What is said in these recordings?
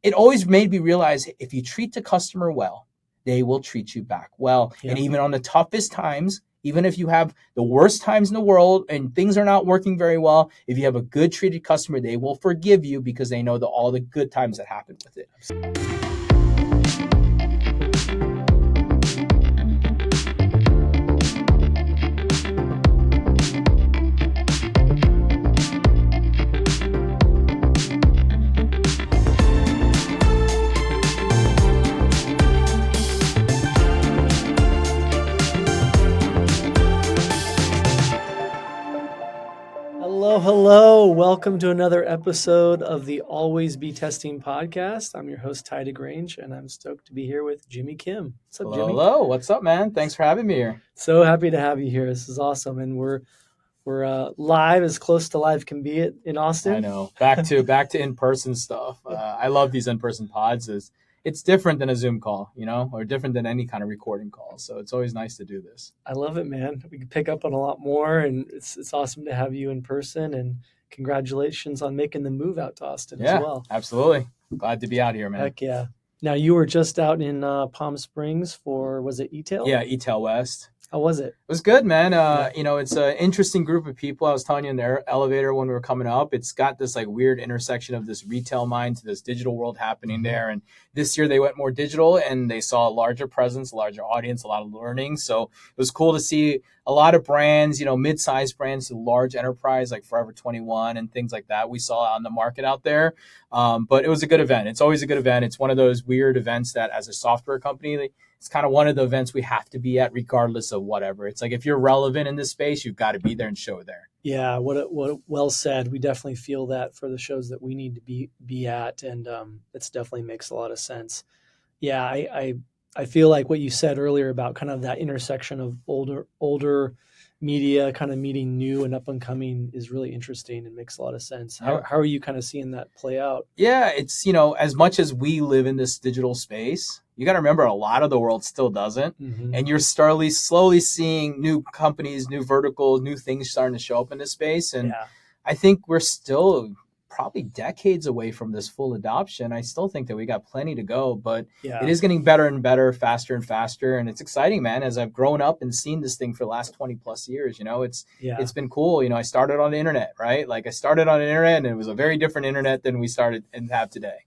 it always made me realize if you treat the customer well, they will treat you back well. Yeah. And even on the toughest times, even if you have the worst times in the world and things are not working very well, if you have a good treated customer, they will forgive you because they know all the good times that happen with it. Hello. Welcome to another episode of the Always Be Testing podcast. I'm your host, Ty DeGrange, and I'm stoked to be here with Jimmy Kim. What's up, Jimmy? Hello. What's up, man? Thanks for having me here. So happy to have you here. This is awesome. And we're live, as close to live can be in Austin. I know. Back to in-person stuff. I love these in-person pods. It's different than a Zoom call, or different than any kind of recording call. So it's always nice to do this. I love it, man. We can pick up on a lot more, and it's awesome to have you in person. And congratulations on making the move out to Austin as well. Absolutely. Glad to be out here, man. Heck yeah. Now, you were just out in Palm Springs for, was it E-Tail? Yeah, E-Tail West. How was it? It was good, man. It's an interesting group of people. I was telling you in the elevator when we were coming up, it's got this like weird intersection of this retail mind to this digital world happening there. And this year they went more digital and they saw a larger presence, a larger audience, a lot of learning. So it was cool to see a lot of brands, mid-sized brands to large enterprise like Forever 21 and things like that we saw on the market out there. But it was a good event. It's always a good event. It's one of those weird events that as a software company, it's kind of one of the events we have to be at regardless of whatever. It's like if you're relevant in this space, you've got to be there and show there. Yeah, what well said. We definitely feel that for the shows that we need to be at, and it definitely makes a lot of sense. Yeah, I feel like what you said earlier about kind of that intersection of older media kind of meeting new and up and coming is really interesting and makes a lot of sense. How are you kind of seeing that play out? Yeah, it's, as much as we live in this digital space, you got to remember a lot of the world still doesn't. Mm-hmm. And you're slowly seeing new companies, new verticals, new things starting to show up in this space. And I think we're still probably decades away from this full adoption. I still think that we got plenty to go, but it is getting better and better, faster and faster. And it's exciting, man. As I've grown up and seen this thing for the last 20 plus years, it's been cool. I started on the internet, right? Like I started on the internet and it was a very different internet than we started and have today.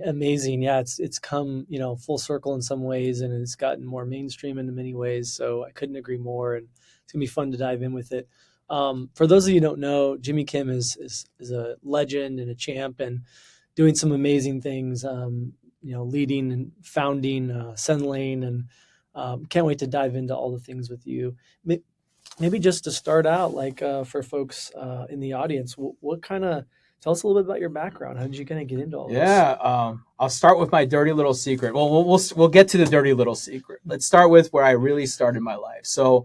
Amazing. Yeah. It's come, full circle in some ways, and it's gotten more mainstream in many ways. So I couldn't agree more, and it's gonna be fun to dive in with it. For those of you who don't know, Jimmy Kim is a legend and a champ and doing some amazing things, leading and founding Sendlane, and can't wait to dive into all the things with you. Maybe just to start out, like for folks in the audience, what kind of, tell us a little bit about your background. How did you kind of get into all this? Yeah, I'll start with my dirty little secret. Well, we'll get to the dirty little secret. Let's start with where I really started my life. So,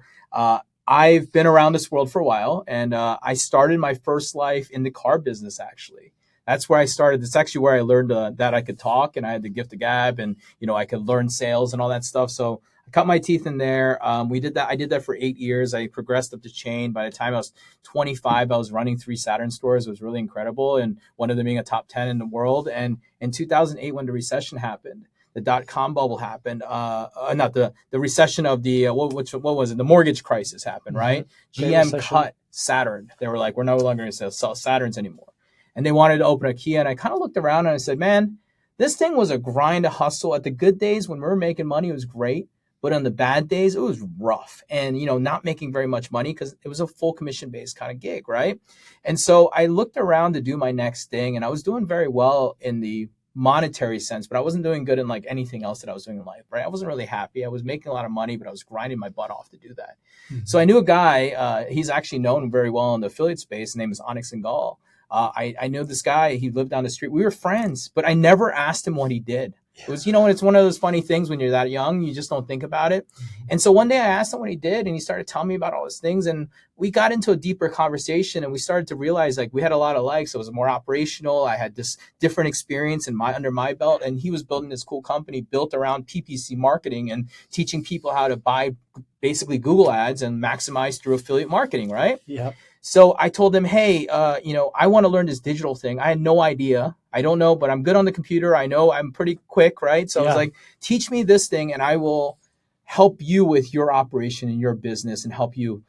I've been around this world for a while, and I started my first life in the car business, actually. That's where I started. It's actually where I learned that I could talk, and I had the gift of gab, and, I could learn sales and all that stuff. So I cut my teeth in there. I did that for 8 years. I progressed up the chain. By the time I was 25, I was running 3 Saturn stores. It was really incredible, and one of them being a top 10 in the world. And in 2008, when the recession happened, the dot-com bubble happened. Not the recession of the what was it? The mortgage crisis happened, right? GM cut Saturn. They were like, we're no longer going to sell Saturns anymore, and they wanted to open a Kia. And I kind of looked around and I said, man, this thing was a grind, a hustle. At the good days when we were making money, it was great, but on the bad days, it was rough, and not making very much money because it was a full commission-based kind of gig, right? And so I looked around to do my next thing, and I was doing very well in the monetary sense, but I wasn't doing good in like anything else that I was doing in life, right? I wasn't really happy. I was making a lot of money, but I was grinding my butt off to do that. Mm-hmm. So I knew a guy, he's actually known very well in the affiliate space. His name is Onyx Singal. I know this guy, he lived down the street. We were friends, but I never asked him what he did. It was, and it's one of those funny things when you're that young, you just don't think about it. And so one day I asked him what he did, and he started telling me about all these things. And we got into a deeper conversation, and we started to realize like we had a lot of likes. It was more operational. I had this different experience under my belt, and he was building this cool company built around PPC marketing and teaching people how to buy basically Google ads and maximize through affiliate marketing, right? Yeah. So I told him, hey, I want to learn this digital thing. I had no idea. I don't know, but I'm good on the computer. I know I'm pretty quick, right? So I was Yeah. like, teach me this thing and I will help you with your operation and your business and help you,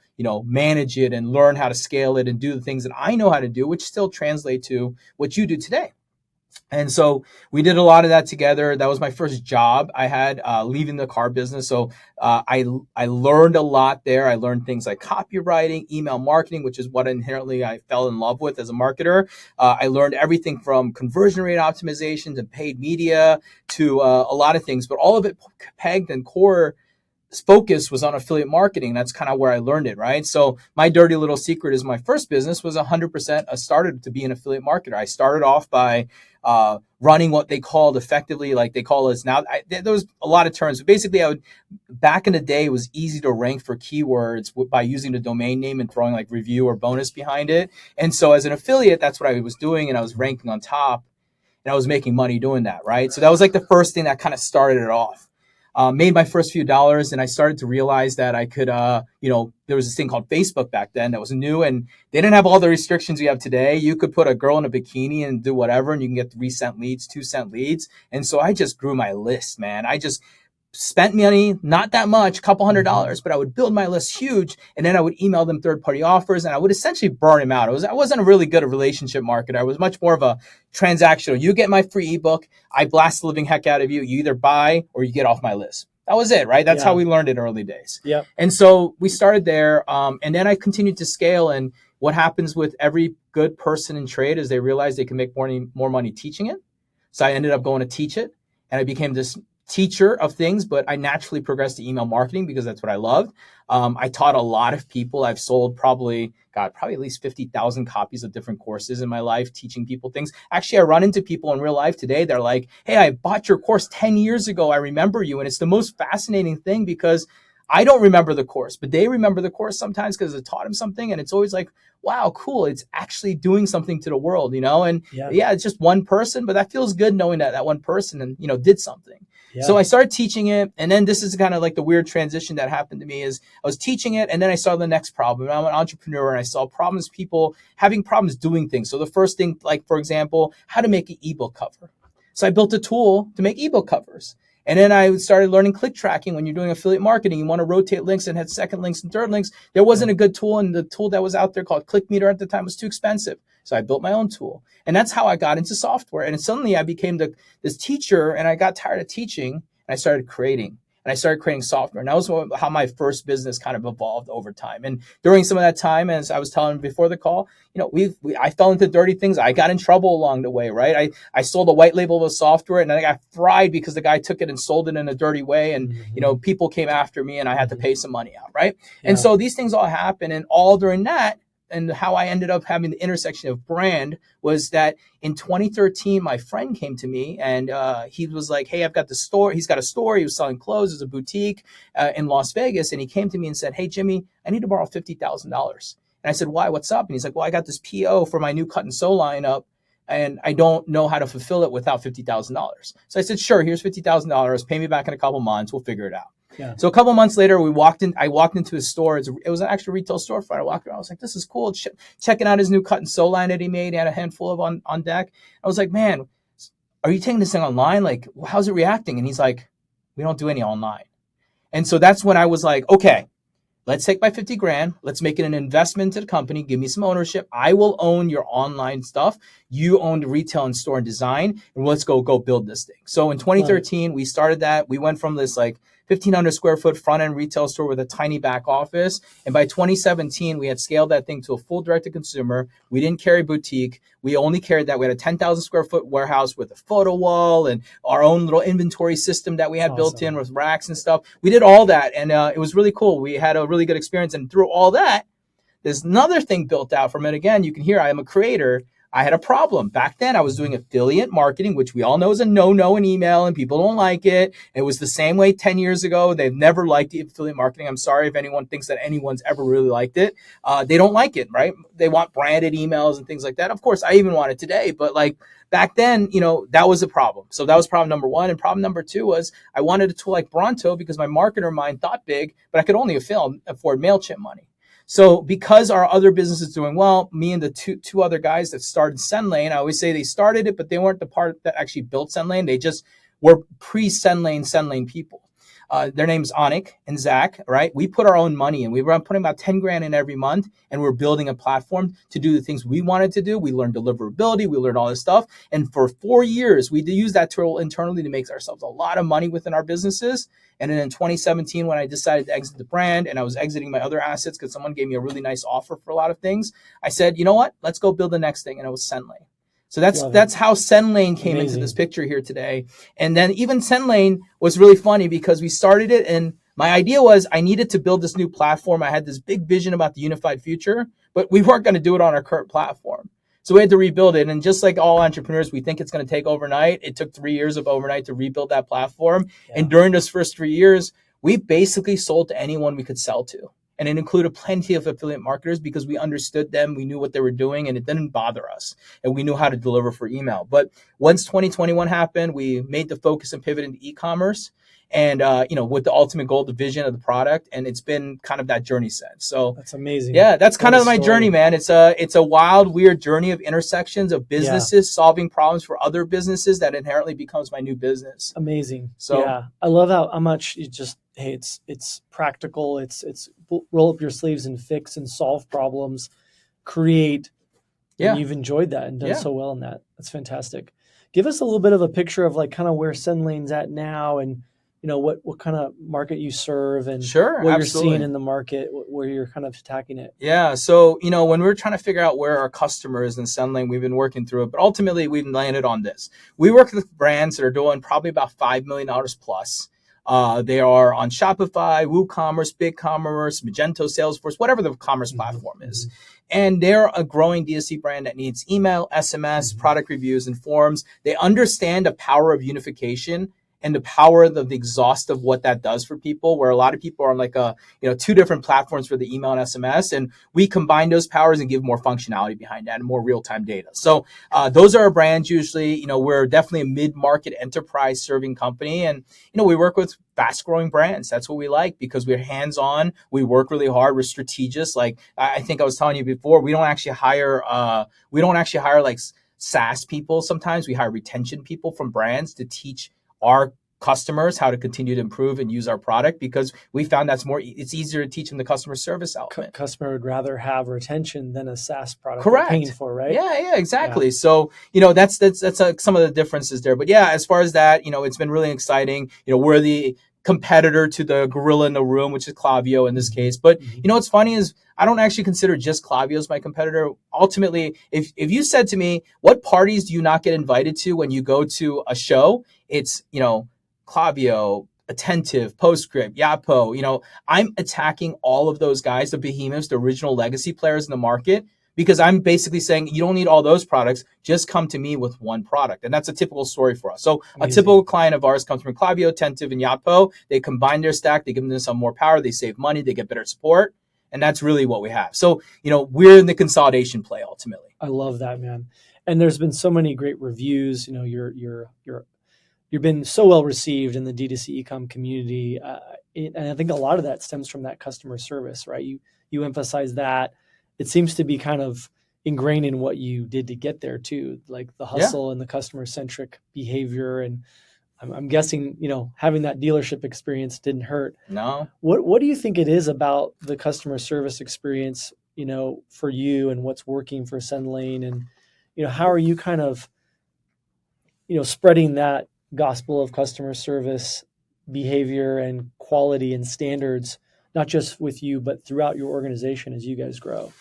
manage it and learn how to scale it and do the things that I know how to do, which still translate to what you do today. And so we did a lot of that together. That was my first job I had leaving the car business. So I learned a lot there. I learned things like copywriting, email marketing, which is what inherently I fell in love with as a marketer. I learned everything from conversion rate optimization to paid media to a lot of things, but all of it pegged and core focus was on affiliate marketing. That's kind of where I learned it, right? So my dirty little secret is my first business was 100% started to be an affiliate marketer. I started off by running what they called effectively, like they call us now. There was a lot of terms, but basically back in the day, it was easy to rank for keywords by using the domain name and throwing like review or bonus behind it. And so as an affiliate, that's what I was doing. And I was ranking on top and I was making money doing that, right? So that was like the first thing that kind of started it off. Made my first few dollars and I started to realize that I could, there was this thing called Facebook back then that was new and they didn't have all the restrictions we have today. You could put a girl in a bikini and do whatever and you can get 3-cent leads, 2-cent leads. And so I just grew my list, man. I just spent money, not that much, a couple $100s, but I would build my list huge. And then I would email them third-party offers and I would essentially burn them out. I wasn't a really good relationship marketer. I was much more of a transactional. You get my free ebook. I blast the living heck out of you. You either buy or you get off my list. That was it, right? That's how we learned in early days. Yeah. And so we started there. And then I continued to scale. And what happens with every good person in trade is they realize they can make more money teaching it. So I ended up going to teach it and I became this teacher of things, but I naturally progressed to email marketing because that's what I loved. I taught a lot of people. I've sold probably at least 50,000 copies of different courses in my life, teaching people things. Actually, I run into people in real life today. They're like, hey, I bought your course 10 years ago. I remember you. And it's the most fascinating thing because I don't remember the course, but they remember the course sometimes because I taught them something. And it's always like, wow, cool. It's actually doing something to the world, And it's just one person, but that feels good knowing that one person, did something. Yeah. So I started teaching it. And then this is kind of like the weird transition that happened to me is I was teaching it. And then I saw the next problem. I'm an entrepreneur and I saw people having problems doing things. So the first thing, like, for example, how to make an ebook cover. So I built a tool to make ebook covers. And then I started learning click tracking. When you're doing affiliate marketing, you want to rotate links and have second links and third links. There wasn't a good tool. And the tool that was out there called ClickMeter at the time was too expensive. So I built my own tool. And that's how I got into software. And suddenly I became this teacher and I got tired of teaching and I started creating. And I started creating software. And that was how my first business kind of evolved over time. And during some of that time, as I was telling before the call, I fell into dirty things. I got in trouble along the way, right? I sold a white label of software and I got fried because the guy took it and sold it in a dirty way. And, people came after me and I had to pay some money out, right? Yeah. And so these things all happen. And all during that, and how I ended up having the intersection of brand was that in 2013, my friend came to me and he was like, hey, I've got the store. He's got a store. He was selling clothes. It was a boutique in Las Vegas. And he came to me and said, hey, Jimmy, I need to borrow $50,000. And I said, why? What's up? And he's like, well, I got this PO for my new cut and sew lineup and I don't know how to fulfill it without $50,000. So I said, sure, here's $50,000. Pay me back in a couple months. We'll figure it out. Yeah. So a couple months later, I walked into his store. It was an actual retail storefront. I walked around. I was like, this is cool. Checking out his new cut and sew line that he made. He had a handful of on deck. I was like, man, are you taking this thing online? Like, how's it reacting? And he's like, we don't do any online. And so that's when I was like, okay, let's take my 50 grand. Let's make it an investment to the company. Give me some ownership. I will own your online stuff. You own the retail and store and design. And let's go build this thing. So in 2013, we started that. We went from this like 1,500 square foot front end retail store with a tiny back office. And by 2017, we had scaled that thing to a full direct to consumer. We didn't carry boutique. We only carried that. We had a 10,000 square foot warehouse with a photo wall and our own little inventory system that we had built in with racks and stuff. We did all that. And it was really cool. We had a really good experience. And through all that, there's another thing built out from it. Again, you can hear I am a creator. I had a problem. Back then, I was doing affiliate marketing, which we all know is a no-no in email, and people don't like it. It was the same way 10 years ago. They've never liked the affiliate marketing. I'm sorry if anyone thinks that anyone's ever really liked it. They don't like it, right? They want branded emails and things like that. Of course, I even want it today, but like back then, that was a problem. So that was problem number one. And problem number two was I wanted a tool like Bronto because my marketer mind thought big, but I could only afford MailChimp money. So because our other business is doing well, me and the two other guys that started Sendlane, I always say they started it, but they weren't the part that actually built Sendlane. They just were Sendlane people. Their name's Anik and Zach, right? We put our own money in. We were putting about 10 grand in every month, and we're building a platform to do the things we wanted to do. We learned deliverability. We learned all this stuff. And for 4 years, we used that tool internally to make ourselves a lot of money within our businesses. And then in 2017, when I decided to exit the brand and I was exiting my other assets because someone gave me a really nice offer for a lot of things, I said, you know what? Let's go build the next thing. And it was Sendlane. So that's how Sendlane came into this picture here today. And then even Sendlane was really funny because we started it, and my idea was I needed to build this new platform. I had this big vision about the unified future, but we weren't going to do it on our current platform. So we had to rebuild it. And just like all entrepreneurs, we think it's going to take overnight. It took 3 years of overnight to rebuild that platform. Yeah. And during those first 3 years, we basically sold to anyone we could sell to. And it included plenty of affiliate marketers because we understood them, we knew what they were doing, and it didn't bother us. And we knew how to deliver for email. But once 2021 happened, we made the focus and pivot into e-commerce. And, with the ultimate goal, the vision of the product. And it's been kind of that journey since. So that's amazing. Yeah, that's kind of my journey, man. It's a wild, weird journey of intersections of businesses solving problems for other businesses that inherently becomes my new business. Amazing. So yeah, I love how much you just, hey, it's practical. It's roll up your sleeves and fix and solve problems, create. Yeah. And you've enjoyed that and done so well in that. That's fantastic. Give us a little bit of a picture of like kind of where Sendlane's at now, and what kind of market you serve, and what you're seeing in the market, where you're kind of attacking it. Yeah. So, when we're trying to figure out where our customer is in Sendlane, we've been working through it, but ultimately we've landed on this. We work with brands that are doing probably about $5 million plus. They are on Shopify, WooCommerce, BigCommerce, Magento, Salesforce, whatever the commerce platform is. And they're a growing D2C brand that needs email, SMS, product reviews, and forums. They understand the power of unification and the power of the exhaust of what that does for people, where a lot of people are on like two different platforms for the email and SMS. And we combine those powers and give more functionality behind that and more real-time data. So those are our brands usually. We're definitely a mid-market enterprise serving company. And, we work with fast-growing brands. That's what we like because we're hands-on. We work really hard. We're strategic. Like I think I was telling you before, we don't actually hire like SaaS people. Sometimes we hire retention people from brands to teach our customers how to continue to improve and use our product, because we found it's easier to teach them the customer service element. Customer would rather have retention than a SaaS product. Correct. They're paying for, right? Yeah, exactly. Yeah. So, that's some of the differences there. But yeah, as far as that, it's been really exciting. We're the competitor to the gorilla in the room, which is Klaviyo in this case. But what's funny is I don't actually consider just Klaviyo as my competitor. Ultimately, if you said to me, what parties do you not get invited to when you go to a show? It's, Klaviyo, Attentive, Postscript, Yapo. I'm attacking all of those guys, the behemoths, the original legacy players in the market, because I'm basically saying you don't need all those products. Just come to me with one product. And that's a typical story for us. So a typical client of ours comes from Klaviyo, Attentive, and Yapo. They combine their stack. They give them some more power. They save money. They get better support. And that's really what we have. So, we're in the consolidation play ultimately. I love that, man. And there's been so many great reviews. You've been so well received in the D2C ecom community. And I think a lot of that stems from that customer service, right? You emphasize that. It seems to be kind of ingrained in what you did to get there too, like the hustle and the customer-centric behavior. And I'm guessing, having that dealership experience didn't hurt. No. What do you think it is about the customer service experience, for you, and what's working for Sendlane? And, how are you kind of, spreading that gospel of customer service behavior and quality and standards, not just with you, but throughout your organization as you guys grow?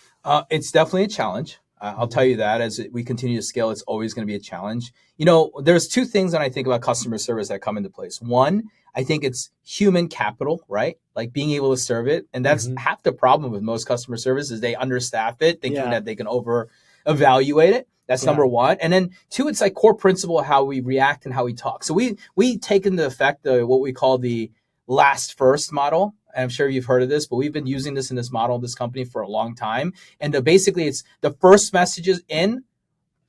It's definitely a challenge. I'll tell you that as we continue to scale, it's always going to be a challenge. There's two things when I think about customer service that come into place. One, I think it's human capital, right? Like being able to serve it. And that's half the problem with most customer service is they understaff it, thinking that they can over evaluate it. That's number one. And then two, it's like core principle of how we react and how we talk. So we take into effect what we call the last first model. And I'm sure you've heard of this, but we've been using this in this model of this company for a long time. And basically it's the first messages in,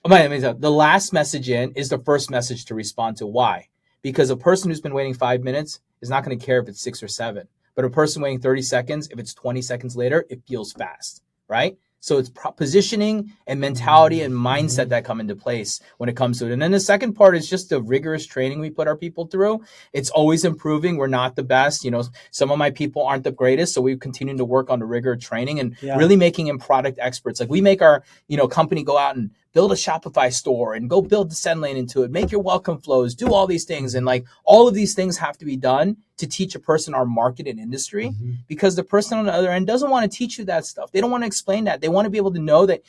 the last message in is the first message to respond to. Why? Because a person who's been waiting 5 minutes is not going to care if it's 6 or 7. But a person waiting 30 seconds, if it's 20 seconds later, it feels fast, right? So it's positioning and mentality and mindset that come into place when it comes to it. And then the second part is just the rigorous training we put our people through. It's always improving. We're not the best. Some of my people aren't the greatest. So we continue to work on the rigor of training and really making them product experts. Like we make our, company go out and build a Shopify store and go build the Sendlane into it, make your welcome flows, do all these things. And like all of these things have to be done to teach a person our market and industry, because the person on the other end doesn't want to teach you that stuff. They don't want to explain that. They want to be able to know that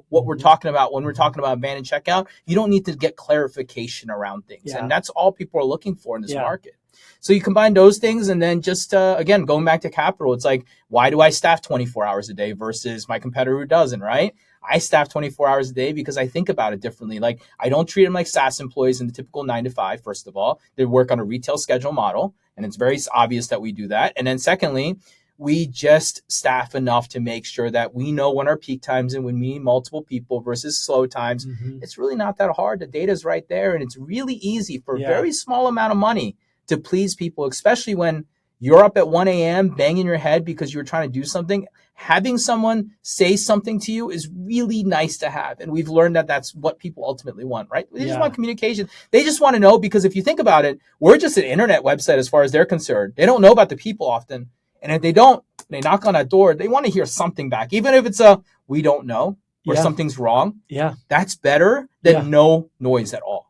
what we're talking about when we're talking about abandoned checkout. You don't need to get clarification around things. And that's all people are looking for in this market. So you combine those things, and then just, again, going back to capital, it's like, why do I staff 24 hours a day versus my competitor who doesn't, right? I staff 24 hours a day because I think about it differently. Like, I don't treat them like SaaS employees in the typical 9 to 5, first of all. They work on a retail schedule model, and it's very obvious that we do that. And then secondly, we just staff enough to make sure that we know when our peak times and when we need multiple people versus slow times. It's really not that hard. The data is right there, and it's really easy for a very small amount of money to please people, especially when you're up at 1 a.m. banging your head because you were trying to do something. Having someone say something to you is really nice to have. And we've learned that that's what people ultimately want, right? They just want communication. They just want to know, because if you think about it, we're just an internet website as far as they're concerned. They don't know about the people often. And if they don't, they knock on that door, they want to hear something back. Even if it's we don't know or something's wrong. That's better than no noise at all.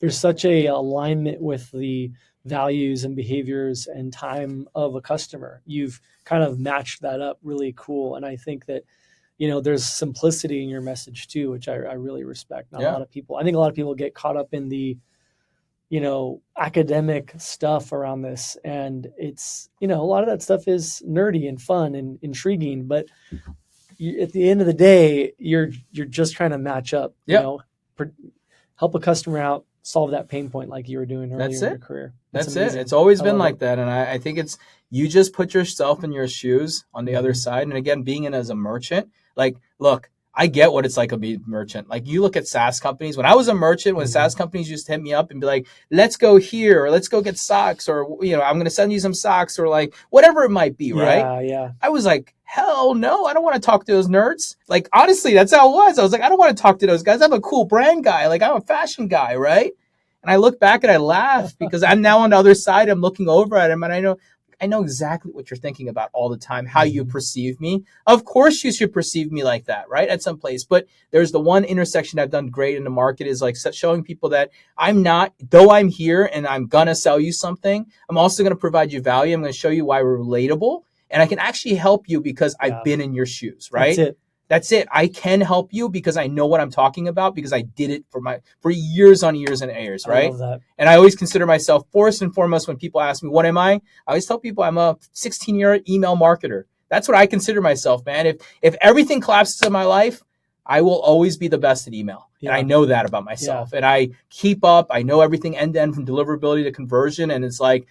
There's such a alignment with the values and behaviors and time of a customer. You've kind of matched that up really cool. And I think that, there's simplicity in your message too, which I really respect. Not a lot of people. I think a lot of people get caught up in the, academic stuff around this. And it's, a lot of that stuff is nerdy and fun and intriguing, but at the end of the day, you're just trying to match up, help a customer out, solve that pain point like you were doing earlier in your career. That's it. It's always been like that. And I think it's, you just put yourself in your shoes on the other side. And again, being in as a merchant, like, look, I get what it's like to be a merchant. Like, you look at SaaS companies. When I was a merchant, when SaaS companies used to hit me up and be like, let's go here, or let's go get socks, or, I'm going to send you some socks, or like whatever it might be. Right. I was like, hell no, I don't want to talk to those nerds. Like, honestly, that's how it was. I was like, I don't want to talk to those guys. I'm a cool brand guy. Like, I'm a fashion guy. Right. And I look back and I laugh because I'm now on the other side. I'm looking over at him, and I know exactly what you're thinking about all the time, how you perceive me. Of course you should perceive me like that, right? At some place. But there's the one intersection I've done great in the market is like showing people that I'm not, though I'm here and I'm going to sell you something, I'm also going to provide you value. I'm going to show you why we're relatable, and I can actually help you because I've been in your shoes, right? That's it. I can help you because I know what I'm talking about, because I did it for years on years and years, right? I love that. And I always consider myself, first and foremost, when people ask me, what am I always tell people I'm a 16-year email marketer. That's what I consider myself, man. If everything collapses in my life, I will always be the best at email. And I know that about myself. And I keep up. I know everything end to end from deliverability to conversion. And it's like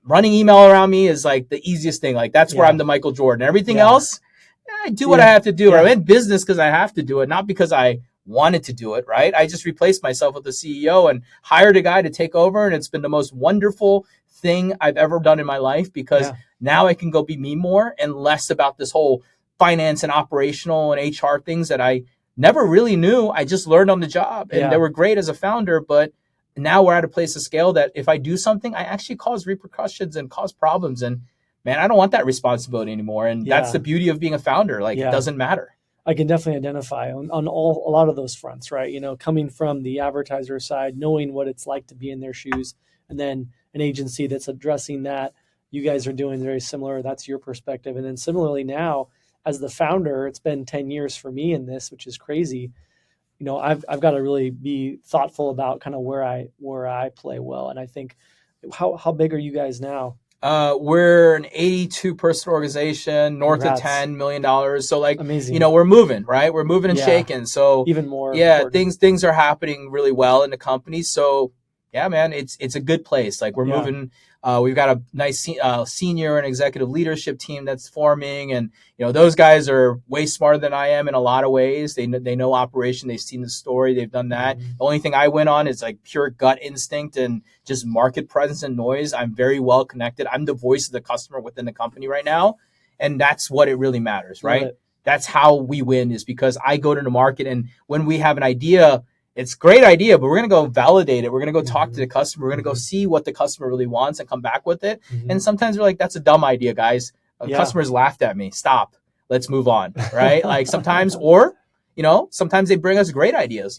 running email around me is like the easiest thing. Like, that's where I'm the Michael Jordan. Everything else, I do what I have to do. I'm in business because I have to do it, not because I wanted to do it, right? I just replaced myself with the CEO and hired a guy to take over. And it's been the most wonderful thing I've ever done in my life, because now I can go be me more and less about this whole finance and operational and HR things that I never really knew. I just learned on the job, and they were great as a founder. But now we're at a place of scale that if I do something, I actually cause repercussions and cause problems. And man, I don't want that responsibility anymore. And that's the beauty of being a founder. Like, it doesn't matter. I can definitely identify on a lot of those fronts, right? Coming from the advertiser side, knowing what it's like to be in their shoes, and then an agency that's addressing that. You guys are doing very similar. That's your perspective. And then similarly now, as the founder, it's been 10 years for me in this, which is crazy. I've got to really be thoughtful about kind of where I play well. And I think, how big are you guys now? We're an 82-person organization, north Congrats. of $10 million. So like, amazing. We're moving, right? We're moving and shaking. So even more. Yeah, things are happening really well in the company. So yeah, man, it's a good place. Like we're Yeah. moving. We've got a nice senior and executive leadership team that's forming, and those guys are way smarter than I am in a lot of ways. They know operation. They've seen the story. They've done that. Mm-hmm. The only thing I went on is like pure gut instinct and just market presence and noise. I'm very well connected. I'm the voice of the customer within the company right now, and that's what it really matters, right? That's how we win, is because I go to the market, and when we have an idea, it's a great idea, but we're going to go validate it. We're going to go talk to the customer. We're going to go see what the customer really wants and come back with it. And sometimes we're like, that's a dumb idea, guys. Customers laughed at me. Stop. Let's move on, right? Like sometimes, or, sometimes they bring us great ideas,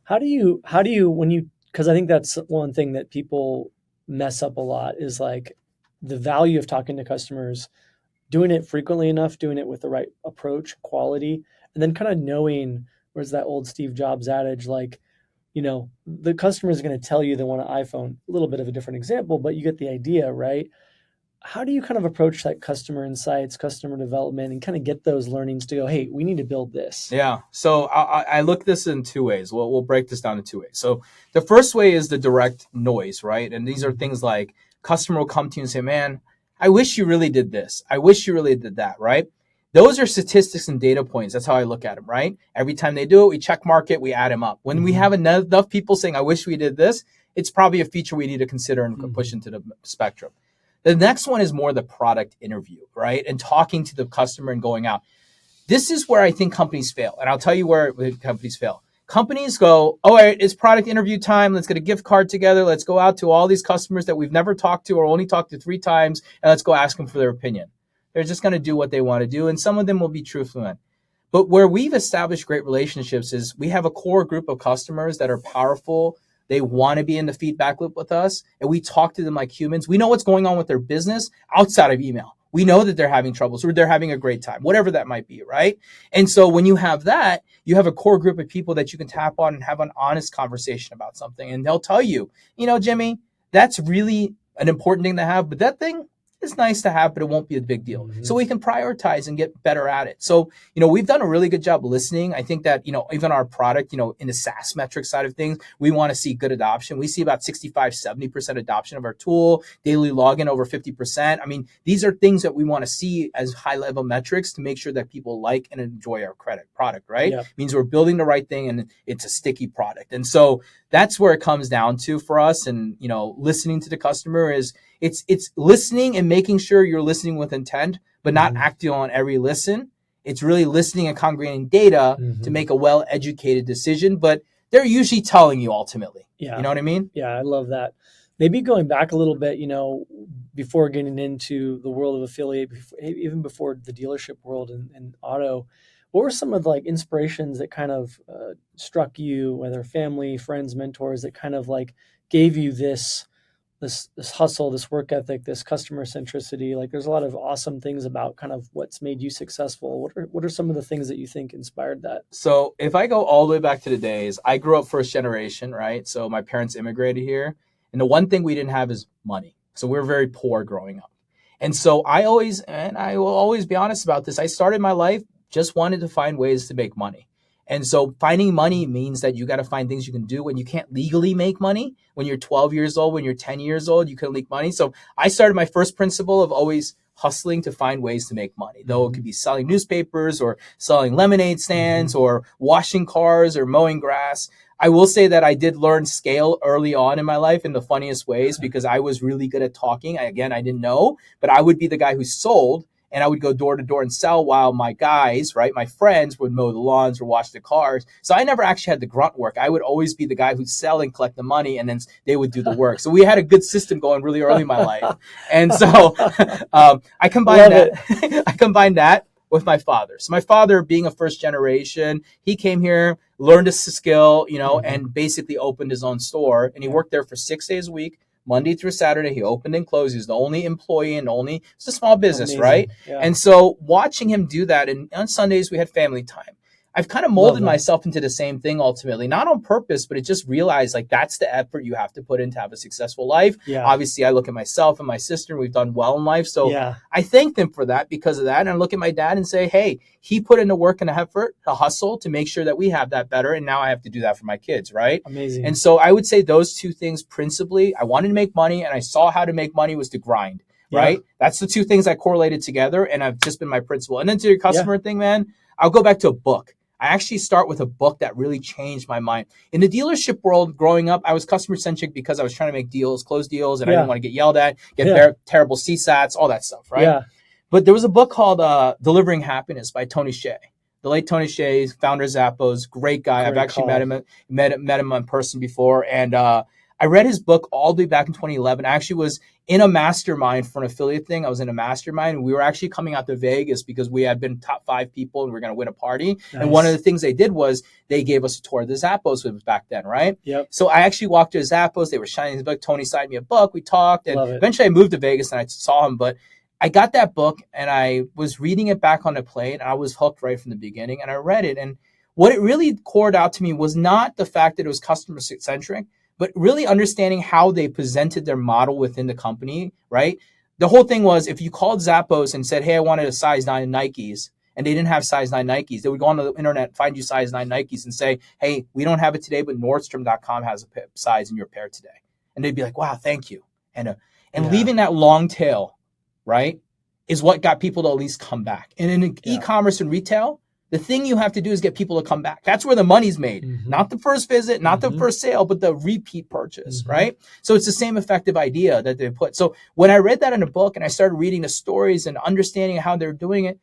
How do you, because I think that's one thing that people mess up a lot is like the value of talking to customers, doing it frequently enough, doing it with the right approach, quality, and then kind of knowing, where's that old Steve Jobs adage, like, the customer is going to tell you they want an iPhone. A little bit of a different example, but you get the idea, right? How do you kind of approach that customer insights, customer development, and kind of get those learnings to go, hey, we need to build this? Yeah. So I look this in two ways. We'll break this down in two ways. So the first way is the direct noise, right? And these are things like customer will come to you and say, man, I wish you really did this. I wish you really did that, right? Those are statistics and data points. That's how I look at them, right? Every time they do it, we check mark it, we add them up. When we have enough people saying, I wish we did this, it's probably a feature we need to consider and push into the spectrum. The next one is more the product interview, right? And talking to the customer and going out. This is where I think companies fail. And I'll tell you where companies fail. Companies go, all right, it's product interview time. Let's get a gift card together. Let's go out to all these customers that we've never talked to or only talked to 3 times, and let's go ask them for their opinion. They're just going to do what they want to do, and some of them will be truthful. But where we've established great relationships is we have a core group of customers that are powerful. They want to be in the feedback loop with us, and we talk to them like humans. We know what's going on with their business outside of email. We know that they're having troubles or they're having a great time, whatever that might be, right? And so when you have that, you have a core group of people that you can tap on and have an honest conversation about something. And they'll tell you, Jimmy, that's really an important thing to have, but that thing is nice to have, but it won't be a big deal. So we can prioritize and get better at it. So, we've done a really good job listening. I think that, even our product, in the SaaS metric side of things, we want to see good adoption. We see about 65, 70% adoption of our tool, daily login over 50%. I mean, these are things that we want to see as high level metrics to make sure that people like and enjoy our product, right? It means we're building the right thing and it's a sticky product. And so that's where it comes down to for us. And, listening to the customer is, it's listening and making sure you're listening with intent, but not acting on every listen. It's really listening and congregating data to make a well-educated decision, but they're usually telling you ultimately. Yeah. You know what I mean? Yeah, I love that. Maybe going back a little bit, before getting into the world of affiliate, even before the dealership world and auto, what were some of the inspirations that kind of struck you, whether family, friends, mentors, that kind of gave you this hustle, this work ethic, this customer centricity? There's a lot of awesome things about kind of what's made you successful. What are some of the things that you think inspired that? So if I go all the way back to the days, I grew up first generation, right? So my parents immigrated here. And the one thing we didn't have is money. So we were very poor growing up. And so I will always be honest about this, I started my life just wanted to find ways to make money. And so finding money means that you got to find things you can do when you can't legally make money. When you're 12 years old, when you're 10 years old, you can make money. So I started my first principle of always hustling to find ways to make money, though it could be selling newspapers or selling lemonade stands or washing cars or mowing grass. I will say that I did learn scale early on in my life in the funniest ways because I was really good at talking. I didn't know, but I would be the guy who sold. And I would go door to door and sell while my guys, right, my friends would mow the lawns or wash the cars. So I never actually had the grunt work. I would always be the guy who'd sell and collect the money, and then they would do the work. So we had a good system going really early in my life. And so I combined that with my father. So my father, being a first generation, he came here, learned a skill, and basically opened his own store. And he worked there for 6 days a week. Monday through Saturday, he opened and closed. He's the only employee and it's a small business, right? Yeah. And so watching him do that, and on Sundays we had family time. I've kind of molded myself into the same thing ultimately, not on purpose, but it just realized like that's the effort you have to put in to have a successful life. Yeah. Obviously, I look at myself and my sister, and we've done well in life. So Yeah. I thank them for that because of that. And I look at my dad and say, hey, he put in the work and the effort, a hustle to make sure that we have that better. And now I have to do that for my kids, right? Amazing. And so I would say those two things principally, I wanted to make money and I saw how to make money was to grind, right? That's the two things I correlated together and I've just been my principle. And then to your customer thing, man, I'll go back to a book. I actually start with a book that really changed my mind. In the dealership world, growing up, I was customer-centric because I was trying to make deals, close deals, and I didn't want to get yelled at, get terrible CSATs, all that stuff, right? Yeah. But there was a book called Delivering Happiness by Tony Hsieh. The late Tony Hsieh, founder of Zappos, great guy. I've actually met him in person before. And I read his book all the way back in 2011. I actually was in a mastermind for an affiliate thing. I was in a mastermind and we were actually coming out to Vegas because we had been top 5 people and we were going to win a party. Nice. And one of the things they did was they gave us a tour of the Zappos back then, right? Yep. So I actually walked to Zappos. They were shining his book. Tony signed me a book. We talked and eventually I moved to Vegas and I saw him. But I got that book and I was reading it back on the plane and I was hooked right from the beginning and I read it. And what it really poured out to me was not the fact that it was customer centric, but really understanding how they presented their model within the company, right? The whole thing was if you called Zappos and said, hey, I wanted a size 9 Nikes, and they didn't have size 9 Nikes, they would go on the internet, find you size 9 Nikes and say, hey, we don't have it today, but Nordstrom.com has a size in your pair today. And they'd be like, wow, thank you. And leaving that long tail, right, is what got people to at least come back. And in e-commerce and retail, the thing you have to do is get people to come back. That's where the money's made. Not the first visit, not the first sale, but the repeat purchase, right? So it's the same effective idea that they put. So when I read that in a book and I started reading the stories and understanding how they're doing it,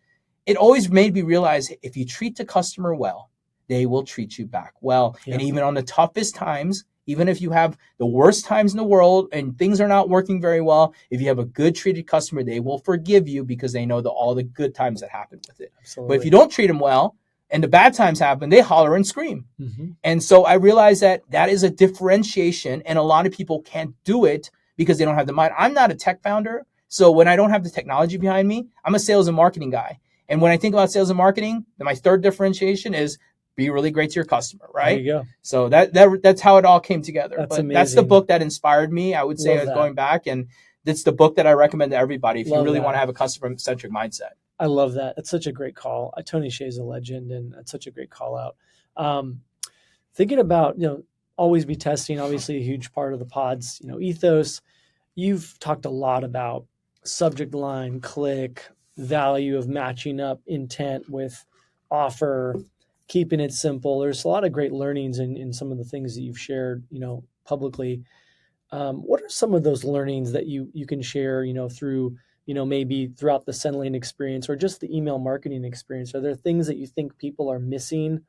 it always made me realize if you treat the customer well, they will treat you back well. And even on the toughest times, even if you have the worst times in the world and things are not working very well, if you have a good treated customer, they will forgive you because they know all the good times that happen with it. Absolutely. But if you don't treat them well and the bad times happen, they holler and scream. And so I realized that is a differentiation and a lot of people can't do it because they don't have the mind. I'm not a tech founder. So when I don't have the technology behind me, I'm a sales and marketing guy. And when I think about sales and marketing, then my third differentiation is be really great to your customer, right? There you go. So that's how it all came together. That's amazing. That's the book that inspired me, I would say, going back. And it's the book that I recommend to everybody if you really want to have a customer-centric mindset. I love that. It's such a great call. Tony Hsieh is a legend, and it's such a great call out. Thinking about, always be testing, obviously a huge part of the pod's, ethos. You've talked a lot about subject line, click, value of matching up intent with offer, keeping it simple. There's a lot of great learnings in some of the things that you've shared, publicly. What are some of those learnings that you can share, through, maybe throughout the Sendlane experience or just the email marketing experience? Are there things that you think people are missing?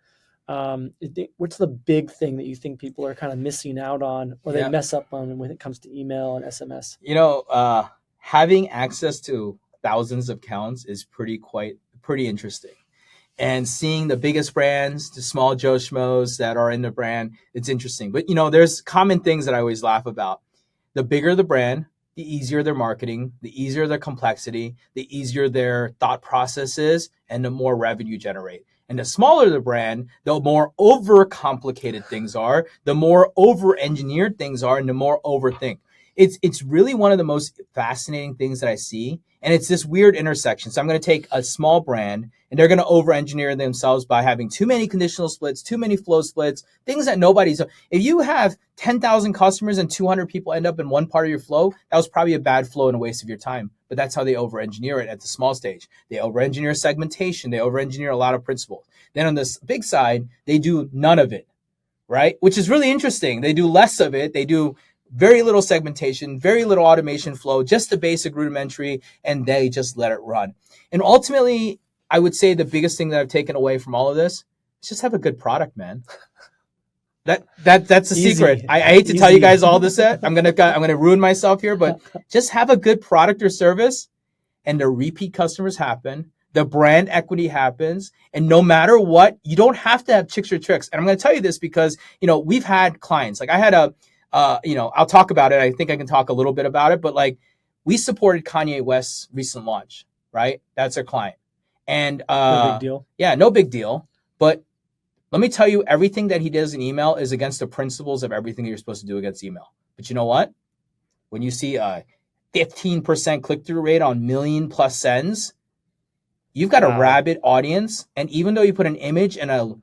What's the big thing that you think people are kind of missing out on or they mess up on when it comes to email and SMS? Having access to thousands of accounts is pretty interesting. And seeing the biggest brands, the small Joe Schmoes that are in the brand, it's interesting. But, there's common things that I always laugh about. The bigger the brand, the easier their marketing, the easier their complexity, the easier their thought process is, and the more revenue generate. And the smaller the brand, the more overcomplicated things are, the more over-engineered things are, and the more overthink. It's really one of the most fascinating things that I see. And it's this weird intersection. So I'm going to take a small brand and they're going to over-engineer themselves by having too many conditional splits, too many flow splits, things that nobody's. If you have 10,000 customers and 200 people end up in one part of your flow, that was probably a bad flow and a waste of your time. But that's how they over-engineer it at the small stage. They over-engineer segmentation. They over-engineer a lot of principles. Then on this big side, they do none of it, right? Which is really interesting. They do less of it. They do very little segmentation, very little automation flow, just the basic rudimentary, and they just let it run. And ultimately, I would say the biggest thing that I've taken away from all of this is just have a good product, man. That's the secret. I hate to tell you guys all this. I'm gonna ruin myself here, but just have a good product or service, and the repeat customers happen. The brand equity happens, and no matter what, you don't have to have tricks or tricks. And I'm going to tell you this because we've had clients. Like I had I'll talk about it. I think I can talk a little bit about it, but like we supported Kanye West's recent launch, right? That's our client. And no big deal. Yeah, no big deal. But Let me tell you, everything that he does in email is against the principles of everything that you're supposed to do against email. But you know what? When you see a 15% click-through rate on million plus sends, you've got a rabid audience. And even though you put an image and a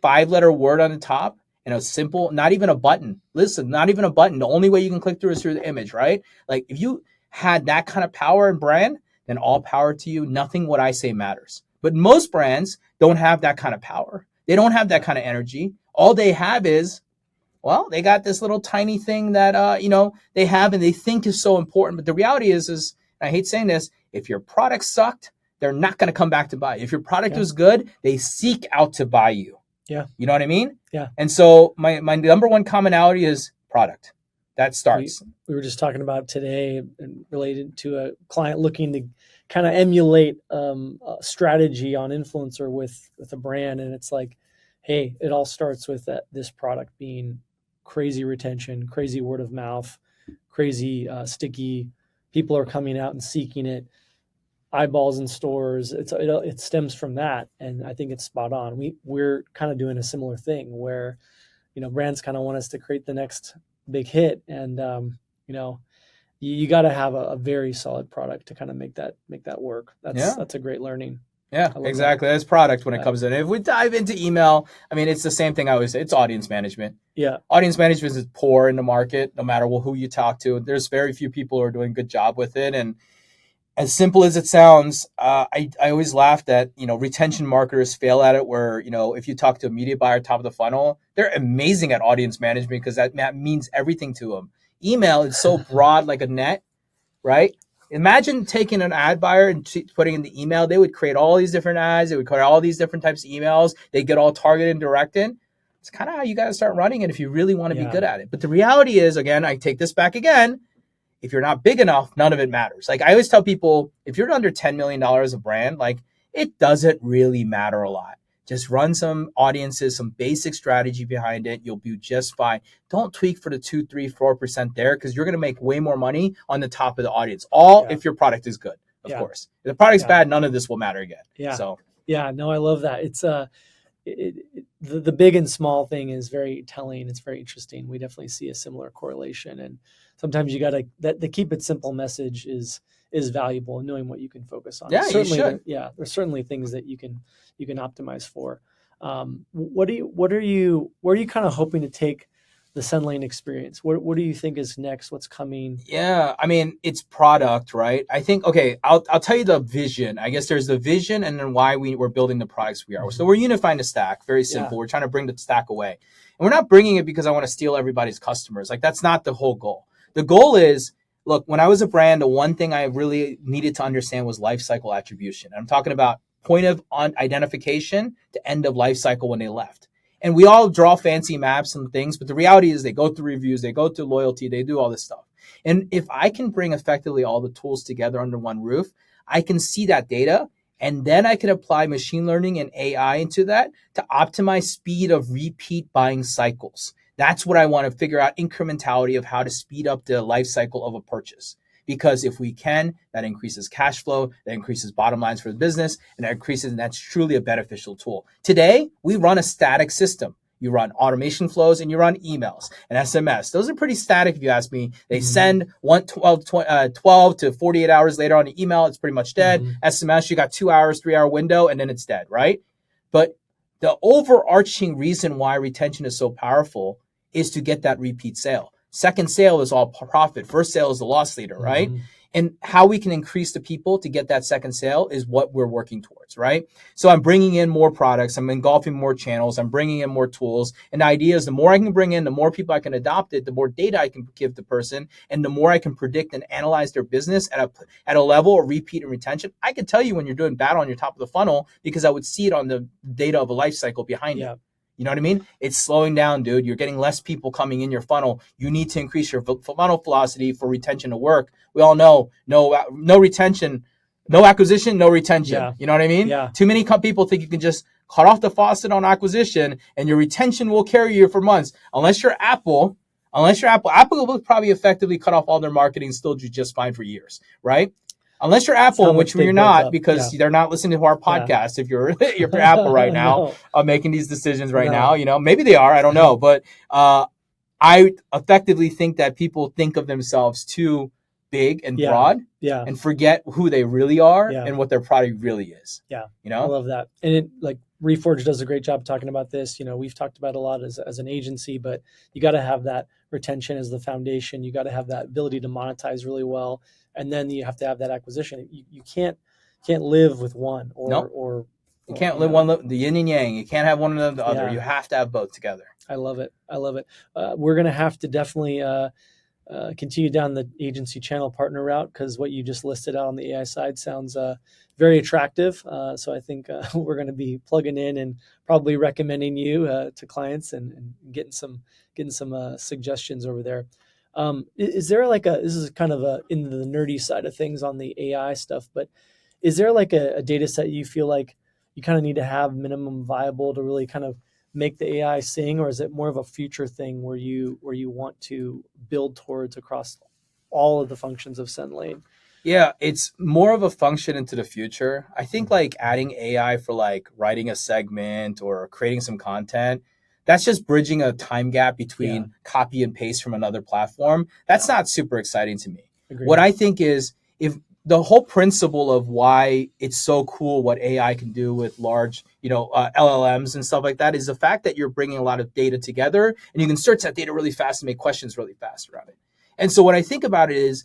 5-letter word on the top and a simple, not even a button. Listen, not even a button. The only way you can click through is through the image, right? Like if you had that kind of power and brand, then all power to you. Nothing what I say matters. But most brands don't have that kind of power. They don't have that kind of energy. All they have is, well, they got this little tiny thing that, they have and they think is so important. But the reality is, I hate saying this, if your product sucked, they're not going to come back to buy you. If your product was good, they seek out to buy you. Yeah. You know what I mean? Yeah. And so my number one commonality is product. That starts. We were just talking about today and related to a client looking to kind of emulate a strategy on influencer with a brand. And it's like, hey, it all starts with this product being crazy retention, crazy word of mouth, crazy sticky. People are coming out and seeking it. Eyeballs in stores. It stems from that, and I think it's spot on. We're kind of doing a similar thing where, brands kind of want us to create the next big hit, and you got to have a very solid product to kind of make that work. That's a great learning. Yeah, exactly. That's product when it comes in. If we dive into email, I mean, it's the same thing I always say. It's audience management. Yeah. Audience management is poor in the market, no matter who you talk to. There's very few people who are doing a good job with it. And as simple as it sounds, I always laugh that, retention marketers fail at it where, if you talk to a media buyer top of the funnel, they're amazing at audience management because that means everything to them. Email is so broad like a net, right? Imagine taking an ad buyer and putting in the email. They would create all these different ads. They would create all these different types of emails. They get all targeted and directed. It's kind of how you got to start running it if you really want to be good at it. But the reality is, again, I take this back again. If you're not big enough, none of it matters. Like I always tell people, if you're under $10 million a brand, like it doesn't really matter a lot. Just run some audiences, some basic strategy behind it. You'll be just fine. Don't tweak for the 2, 3, 4% there because you're going to make way more money on the top of the audience. If your product is good, of course. If the product's bad, none of this will matter again. Yeah. So no, I love that. It's the big and small thing is very telling. It's very interesting. We definitely see a similar correlation, and sometimes you got to the keep it simple message is valuable, and knowing what you can focus on. Yeah, certainly, you should. There's certainly things that you can optimize for. Where are you kind of hoping to take the Sendlane experience? What do you think is next? What's coming? Yeah, I mean, it's product, right? I think, okay, I'll tell you the vision. I guess there's the vision and then why we're building the products we are. Mm-hmm. So we're unifying the stack, very simple. We're trying to bring the stack away. And we're not bringing it because I want to steal everybody's customers. Like that's not the whole goal. The goal is, look, when I was a brand, the one thing I really needed to understand was life cycle attribution. I'm talking about point of identification to end of life cycle when they left. And we all draw fancy maps and things, but the reality is they go through reviews, they go through loyalty, they do all this stuff. And if I can bring effectively all the tools together under one roof, I can see that data, and then I can apply machine learning and AI into that to optimize speed of repeat buying cycles. That's what I want to figure out, incrementality of how to speed up the life cycle of a purchase. Because if we can, that increases cash flow, that increases bottom lines for the business, and that's truly a beneficial tool. Today, we run a static system. You run automation flows and you run emails and SMS. Those are pretty static if you ask me. They send 12 to 48 hours later on the email, it's pretty much dead. SMS, you got 2 hours, 3 hour window, and then it's dead, right? But the overarching reason why retention is so powerful is to get that repeat sale. Second sale is all profit. First sale is the loss leader, right? And how we can increase the people to get that second sale is what we're working towards, right? So I'm bringing in more products. I'm engulfing more channels. I'm bringing in more tools. And the idea is the more I can bring in, the more people I can adopt it, the more data I can give the person, and the more I can predict and analyze their business at a level of repeat and retention. I can tell you when you're doing bad on your top of the funnel because I would see it on the data of a life cycle behind it. You know what I mean? It's slowing down, dude. You're getting less people coming in your funnel. You need to increase your funnel velocity for retention to work. We all know no retention, no acquisition, no retention. Yeah. You know what I mean? Yeah. Too many people think you can just cut off the faucet on acquisition and your retention will carry you for months. Unless you're Apple will probably effectively cut off all their marketing, still do just fine for years, right? Unless you're That's how Apple, much which they've you're built not, up. because Yeah. they're not listening to our Yeah. podcast. If you're Apple right now, No. making these decisions right No. now, maybe they are. I don't know, but I effectively think that people think of themselves too big and Yeah. broad, Yeah. and forget who they really are Yeah. and what their product really is. Yeah. You I know? love that. And it, like, Reforge does a great job talking about this. We've talked about it a lot as an agency, but you got to have that retention as the foundation. You got to have that ability to monetize really well. And then you have to have that acquisition. You can't live with one Nope. or You can't live one, the yin and yang. You can't have one without the other. Yeah. You have to have both together. I love it. I love it. We're going to have to definitely continue down the agency channel partner route, because what you just listed out on the AI side sounds very attractive. So I think we're going to be plugging in and probably recommending you to clients and getting some suggestions over there. Is there like this is kind of in the nerdy side of things on the AI stuff, but is there like a data set you feel like you kind of need to have minimum viable to really kind of make the AI sing, or is it more of a future thing where you want to build towards across all of the functions of Sendlane? Yeah, it's more of a function into the future. I think like adding AI for like writing a segment or creating some content, that's just bridging a time gap between copy and paste from another platform. That's not super exciting to me. Agreed. What I think is, if the whole principle of why it's so cool what AI can do with large, LLMs and stuff like that, is the fact that you're bringing a lot of data together and you can search that data really fast and make questions really fast around it. And so when I think about it is,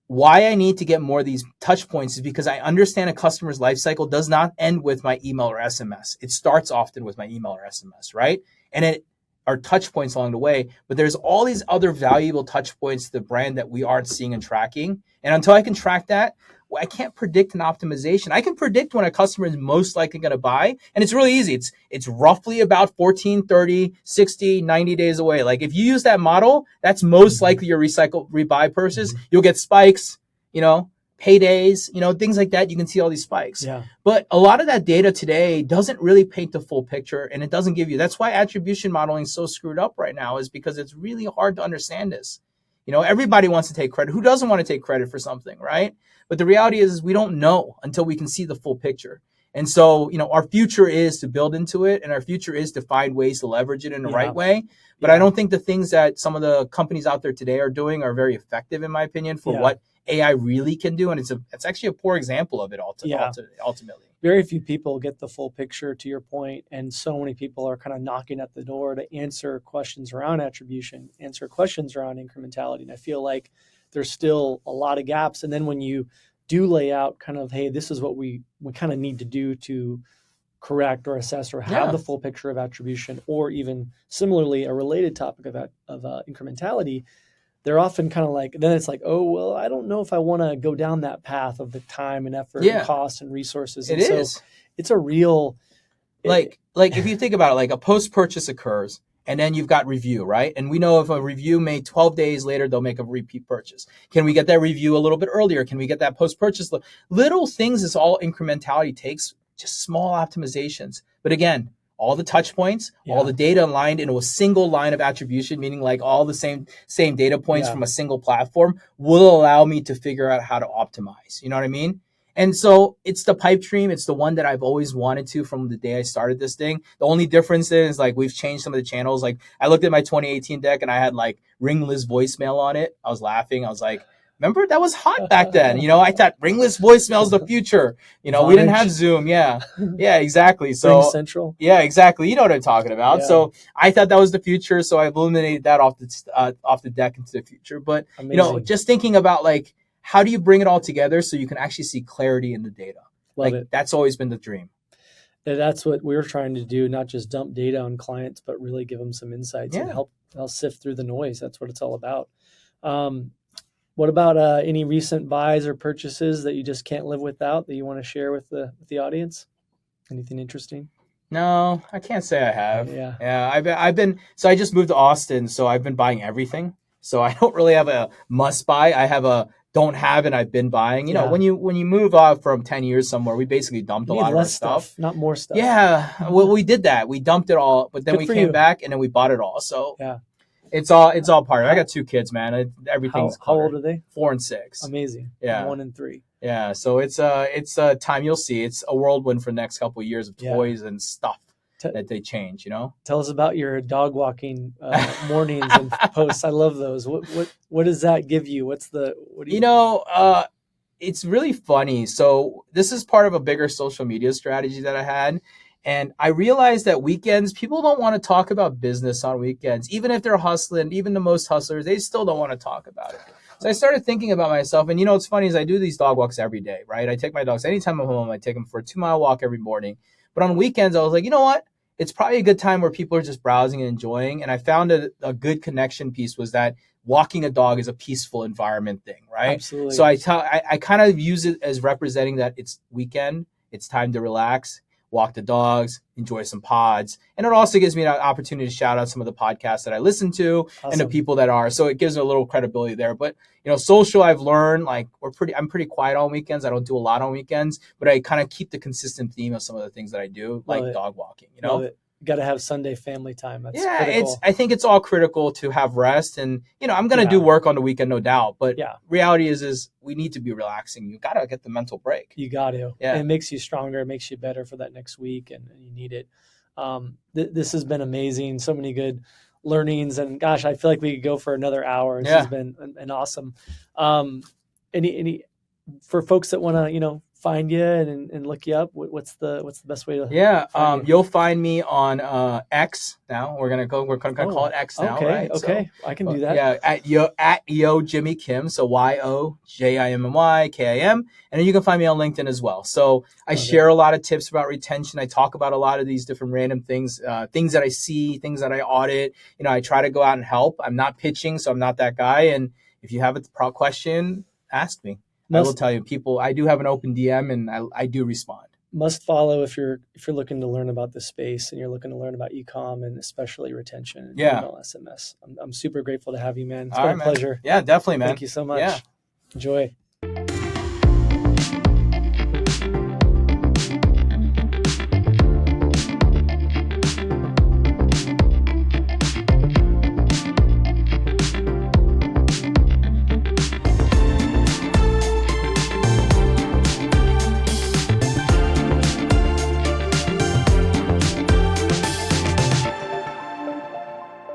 why I need to get more of these touch points is because I understand a customer's life cycle does not end with my email or SMS. It starts often with my email or SMS, right? And it are touch points along the way, but there's all these other valuable touch points to the brand that we aren't seeing and tracking. And until I can track that, I can't predict an optimization. I can predict when a customer is most likely going to buy. And it's really easy. It's roughly about 14, 30, 60, 90 days away. Like if you use that model, that's most likely your rebuy purchase. You'll get spikes, paydays, things like that. You can see all these spikes. Yeah. But a lot of that data today doesn't really paint the full picture, and it doesn't give you. That's why attribution modeling is so screwed up right now, is because it's really hard to understand this. Everybody wants to take credit. Who doesn't want to take credit for something, right? But the reality is we don't know until we can see the full picture. And so, our future is to build into it, and our future is to find ways to leverage it in the right way. But I don't think the things that some of the companies out there today are doing are very effective, in my opinion, for what AI really can do. And it's actually a poor example of it ultimately. Very few people get the full picture, to your point, and so many people are kind of knocking at the door to answer questions around attribution, answer questions around incrementality. And I feel like there's still a lot of gaps. And then when you do lay out kind of, hey, this is what we kind of need to do to correct or assess or have the full picture of attribution, or even similarly a related topic of incrementality, they're often kind of like, then it's like, oh, well, I don't know if I want to go down that path of the time and effort and cost and resources. And so it's a real, like if you think about it, like a post-purchase occurs and then you've got review, right? And we know if a review made 12 days later, they'll make a repeat purchase. Can we get that review a little bit earlier? Can we get that post-purchase? Little things is all incrementality takes, just small optimizations. But again, all the touch points, all the data aligned into a single line of attribution, meaning like all the same data points from a single platform, will allow me to figure out how to optimize. You know what I mean? And so it's the pipe dream. It's the one that I've always wanted to from the day I started this thing. The only difference is like we've changed some of the channels. Like I looked at my 2018 deck and I had like ringless voicemail on it. I was laughing. I was like, remember, that was hot back then. I thought ringless voicemail is the future. We didn't have Zoom. Yeah, exactly. So Ring Central. Yeah, exactly. You know what I'm talking about. Yeah. So I thought that was the future. So I eliminated that off the deck into the future. But Amazing. just thinking about like, how do you bring it all together so you can actually see clarity in the data? Love it. That's always been the dream. And that's what we're trying to do, not just dump data on clients, but really give them some insights and help sift through the noise. That's what it's all about. What about any recent buys or purchases that you just can't live without that you want to share with the audience? Anything interesting? No, I can't say I have. Yeah. I've been. So I just moved to Austin, so I've been buying everything. So I don't really have a must buy. I have a don't have, and I've been buying. When you move off from 10 years somewhere, we basically dumped a lot of our stuff, not more stuff. Yeah, well, we did that. We dumped it all, but then we came back and then we bought it all. So it's all part of it. I got 2 kids, man. Everything's how old are they? 4 and 6. Amazing. Yeah. 1 and 3. Yeah. So it's a time you'll see. It's a whirlwind for the next couple of years of Yeah. toys and stuff T- that they change, you know? Tell us about your dog walking mornings and posts. I love those. What does that give you? What do you? You know, it's really funny. So this is part of a bigger social media strategy that I had. And I realized that weekends, people don't want to talk about business on weekends. Even if they're hustling, even the most hustlers, they still don't want to talk about it. So I started thinking about myself. And you know, what's funny is I do these dog walks every day, right? I take my dogs anytime I'm home. I take them for a 2 mile walk every morning. But on weekends, I was like, you know what? It's probably a good time where people are just browsing and enjoying. And I found a good connection piece was that walking a dog is a peaceful environment thing, right? Absolutely. So I kind of use it as representing that it's weekend, it's time to relax, walk the dogs, enjoy some pods. And it also gives me an opportunity to shout out some of the podcasts that I listen to and the people that are. So it gives a little credibility there. But, you know, social, I've learned like I'm pretty quiet on weekends. I don't do a lot on weekends, but I kind of keep the consistent theme of some of the things that I do, like dog walking, you know? Love it. Got to have Sunday family time. That's yeah, critical. I think it's all critical to have rest, and you know I'm gonna do work on the weekend, no doubt. But reality is we need to be relaxing. You gotta get the mental break. You got to. Yeah, it makes you stronger. It makes you better for that next week, and you need it. This has been amazing. So many good learnings, and gosh, I feel like we could go for another hour. This has been an awesome. Any for folks that want to find you and look you up, what's the best way to find you? You'll find me on X now. We're gonna call it X now, right? Okay, so, I can do that. Yeah, at Yo Jimmy Kim, so YOJIMMYKIM, and then you can find me on LinkedIn as well. So I share a lot of tips about retention. I talk about a lot of these different random things, things that I see, things that I audit. You know, I try to go out and help. I'm not pitching, so I'm not that guy. And if you have a question, ask me. I will tell you, people, I do have an open DM and I do respond. Must follow if you're looking to learn about the space and you're looking to learn about e-com and especially retention and email SMS. I'm super grateful to have you, man. It's been a pleasure. Yeah, definitely, man. Thank you so much. Enjoy.